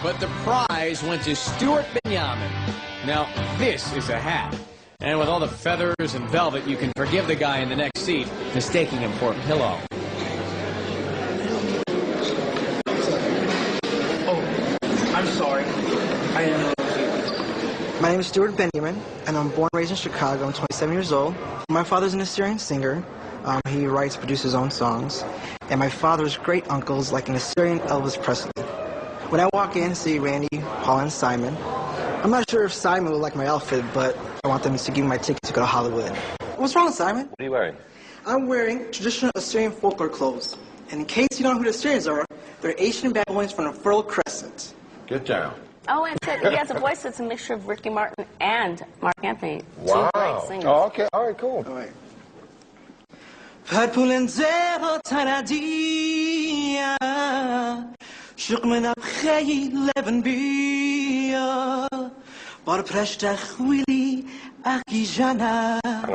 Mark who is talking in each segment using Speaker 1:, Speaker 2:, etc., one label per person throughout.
Speaker 1: But the prize went to Stuart Benjamin. Now, this is a hat. And with all the feathers and velvet, you can forgive the guy in the next seat mistaking him for a pillow.
Speaker 2: Oh, I'm sorry. I didn't know. My name is Stuart Benjamin, and I'm born and raised in Chicago. I'm 27 years old. My father's an Assyrian singer. He writes, produces his own songs. And my father's great uncle's like an Assyrian Elvis Presley. When I walk in and see Randy, Paul, and Simon, I'm not sure if Simon will like my outfit, but I want them to give me my ticket to go to Hollywood. What's wrong, Simon?
Speaker 3: What are you wearing?
Speaker 2: I'm wearing traditional Assyrian folklore clothes. And in case you don't know who the Assyrians are, they're ancient Babylonians from the Fertile Crescent.
Speaker 4: Get down.
Speaker 5: Oh, and he has a voice that's a mixture of Ricky Martin and Mark Anthony.
Speaker 4: Wow.
Speaker 5: Two great singers.
Speaker 4: Oh, okay. All right, cool.
Speaker 2: All right.
Speaker 3: Hang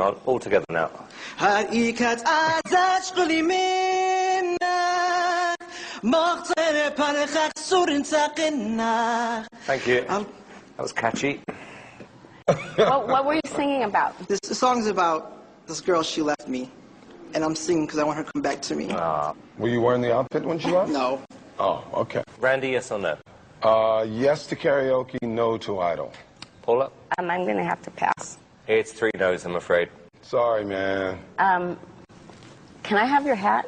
Speaker 3: on, all together now. Thank you. That was catchy.
Speaker 5: What were you singing about?
Speaker 2: This song's about this girl, she left me. And I'm singing because I want her to come back to me.
Speaker 4: Were you wearing the outfit when she left?
Speaker 2: No.
Speaker 4: Oh, okay.
Speaker 3: Randy, yes or no?
Speaker 4: Yes to karaoke, no to Idol.
Speaker 3: Paula?
Speaker 5: I'm going to have to pass.
Speaker 3: It's 3 no's, I'm afraid.
Speaker 4: Sorry, man.
Speaker 5: Can I have your hat?